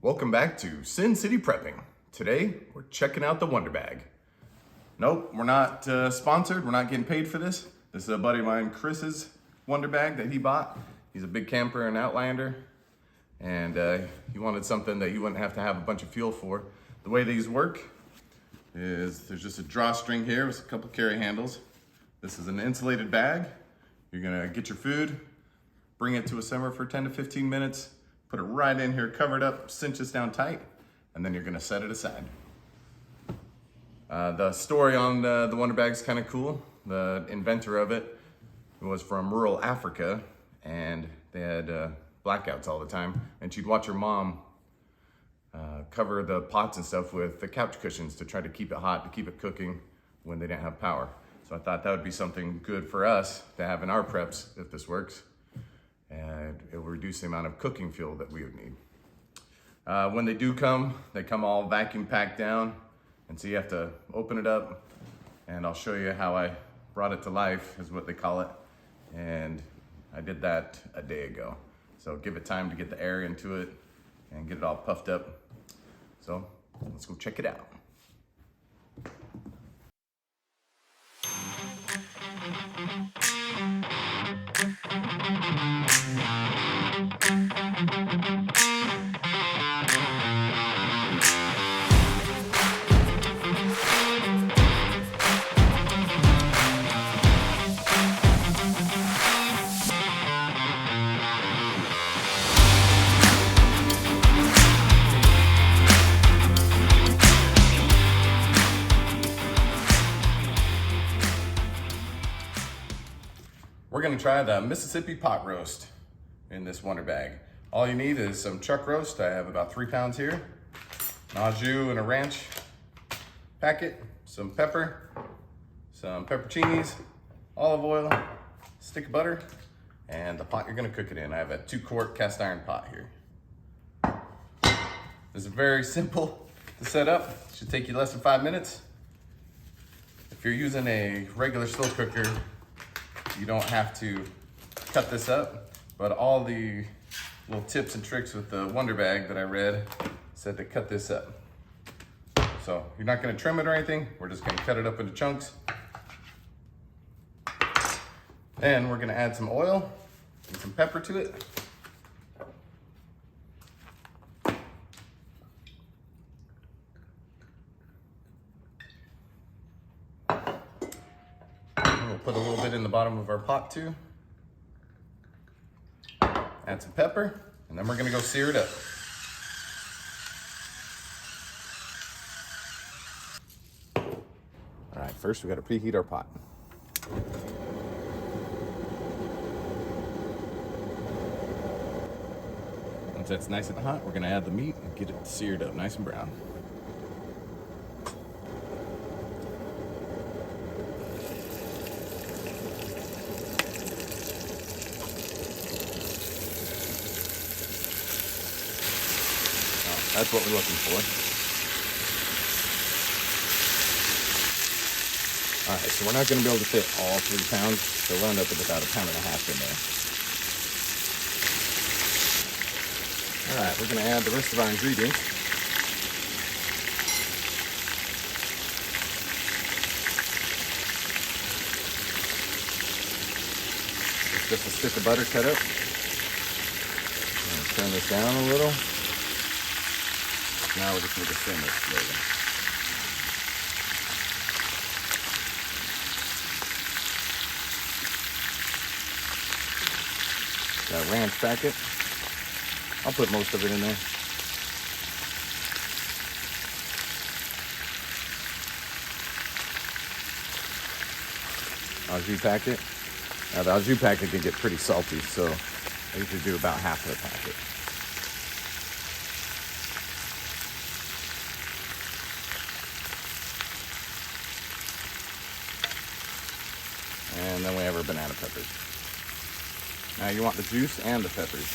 Welcome back to Sin City Prepping. Today, we're checking out the Wonderbag. Nope, we're not sponsored. We're not getting paid for this. This is a buddy of mine, Chris's Wonderbag that he bought. He's a big camper and outlander, and he wanted something that he wouldn't have to have a bunch of fuel for. The way these work is there's just a drawstring here with a couple carry handles. This is an insulated bag. You're gonna get your food, bring it to a simmer for 10 to 15 minutes, put it right in here, cover it up, cinch this down tight, and then you're gonna set it aside. The story on the Wonderbag is kind of cool. The inventor of it was from rural Africa, and they had blackouts all the time, and she'd watch her mom cover the pots and stuff with the couch cushions to try to keep it hot, to keep it cooking when they didn't have power. So I thought that would be something good for us to have in our preps if this works, and it will reduce the amount of cooking fuel that we would need. When they do come, they come all vacuum packed down, and so you have to open it up, and I'll show you how I brought it to life, is what they call it, and I did that a day ago. So give it time to get the air into it and get it all puffed up. So let's go check it out. We're gonna try the Mississippi pot roast in this Wonderbag. All you need is some chuck roast. I have about 3 pounds here. An au jus and a ranch packet, some pepper, some pepperoncinis, olive oil, stick of butter, and the pot you're gonna cook it in. I have a 2-quart cast iron pot here. This is very simple to set up. It should take you less than 5 minutes. If you're using a regular slow cooker, you don't have to cut this up, but all the little tips and tricks with the Wonderbag that I read said to cut this up. So you're not gonna trim it or anything. We're just gonna cut it up into chunks. Then we're gonna add some oil and some pepper to it. We'll put a little bit in the bottom of our pot too. Add some pepper, and then we're gonna go sear it up. All right, first we gotta preheat our pot. Once that's nice and hot, we're gonna add the meat and get it seared up nice and brown. That's what we're looking for. All right, so we're not gonna be able to fit all 3 pounds, so we'll end up with about 1.5 pounds in there. All right, we're gonna add the rest of our ingredients. It's just a stick of butter cut up. Turn this down a little. Now we're just going to simmer it slowly. Got a ranch packet. I'll put most of it in there. Au jus packet. Now the au jus packet can get pretty salty, so I usually do about half of the packet. And then we have our banana peppers. Now you want the juice and the peppers.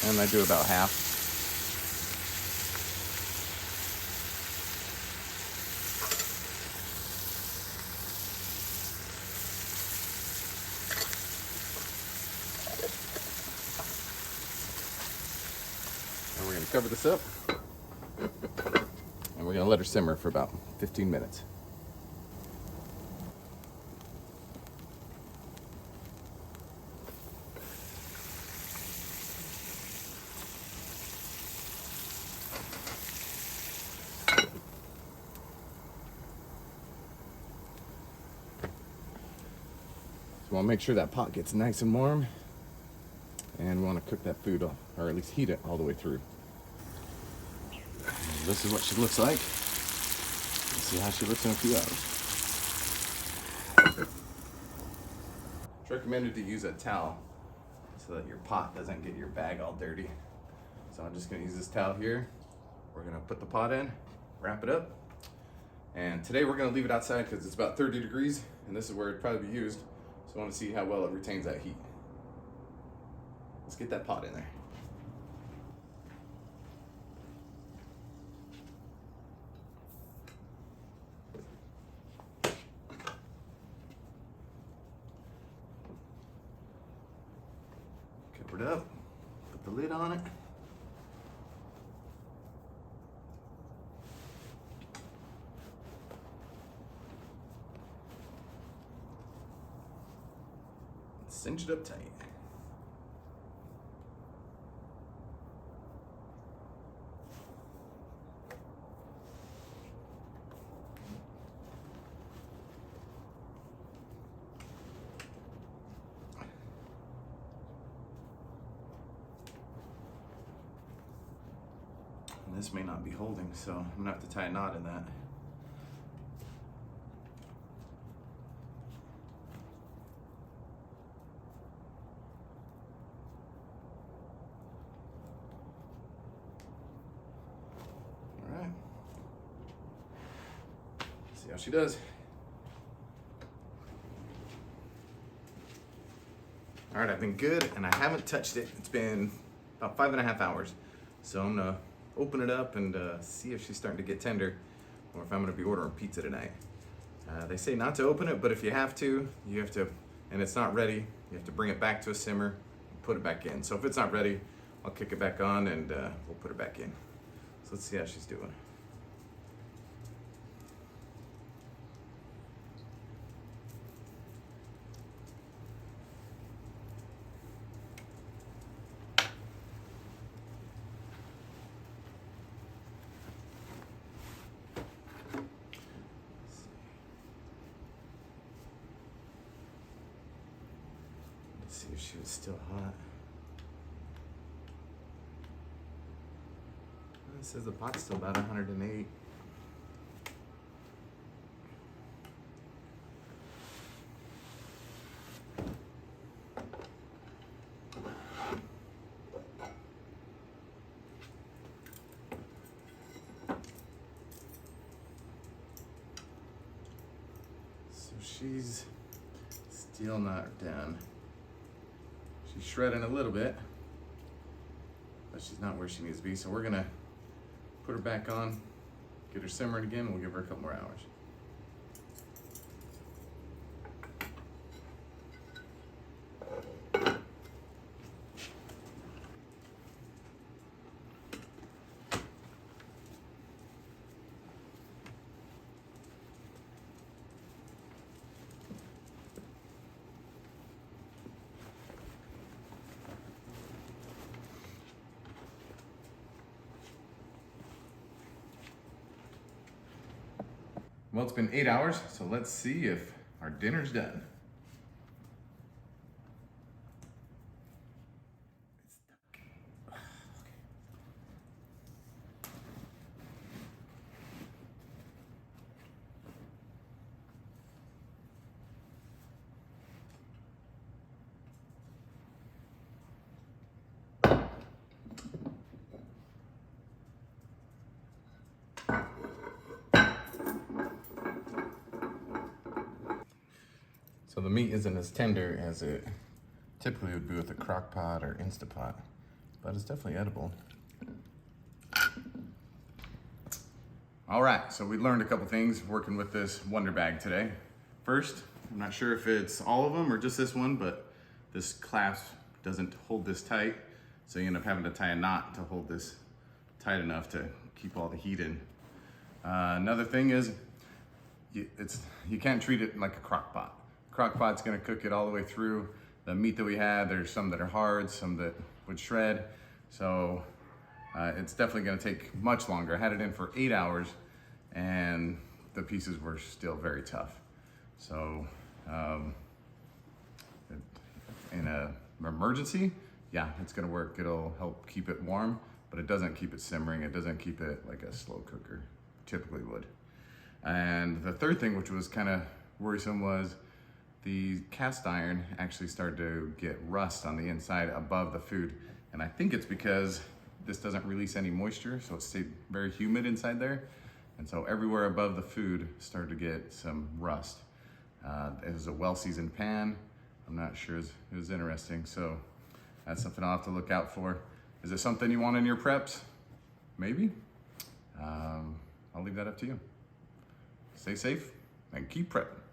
And I do about half. cover this up. And we're gonna let her simmer for about 15 minutes. So we'll make sure that pot gets nice and warm, and we want to cook that food off, or at least heat it all the way through. This is what she looks like. Let's see how she looks in a few hours. It's recommended to use a towel so that your pot doesn't get your bag all dirty. So I'm just gonna use this towel here. We're gonna put the pot in, wrap it up, and today we're gonna leave it outside because it's about 30 degrees, and this is where it'd probably be used. So I want to see how well it retains that heat. Let's get that pot in there. Cover it up, put the lid on it. Cinch it up tight. And this may not be holding, so I'm gonna have to tie a knot in that. See how she does. All right, I've been good and I haven't touched it. It's been about 5.5 hours. So I'm gonna open it up and see if she's starting to get tender or if I'm gonna be ordering pizza tonight. They say not to open it, but if you have to, and it's not ready, you have to bring it back to a simmer and put it back in. So if it's not ready, I'll kick it back on and we'll put it back in. So let's see how she's doing. See if she was still hot. It says the pot's still about 108. So she's still not done. She's shredding a little bit, but she's not where she needs to be. So we're gonna put her back on, get her simmering again, and we'll give her a couple more hours. Well, it's been 8 hours, so let's see if our dinner's done. So the meat isn't as tender as it typically would be with a crock pot or Instapot, but it's definitely edible. All right, so we learned a couple things working with this Wonderbag today. First, I'm not sure if it's all of them or just this one, but this clasp doesn't hold this tight, so you end up having to tie a knot to hold this tight enough to keep all the heat in. Another thing is, you can't treat it like a crock pot. Crock pot's gonna cook it all the way through. The meat that we had, there's some that are hard, some that would shred. So it's definitely gonna take much longer. I had it in for 8 hours and the pieces were still very tough. So in an emergency, yeah, it's gonna work. It'll help keep it warm, but it doesn't keep it simmering. It doesn't keep it like a slow cooker typically would. And the third thing, which was kind of worrisome, was the cast iron actually started to get rust on the inside above the food. And I think it's because this doesn't release any moisture, so it stayed very humid inside there. And so everywhere above the food started to get some rust. It was a well-seasoned pan. I'm not sure, it was interesting. So that's something I'll have to look out for. Is it something you want in your preps? Maybe. I'll leave that up to you. Stay safe and keep prepping.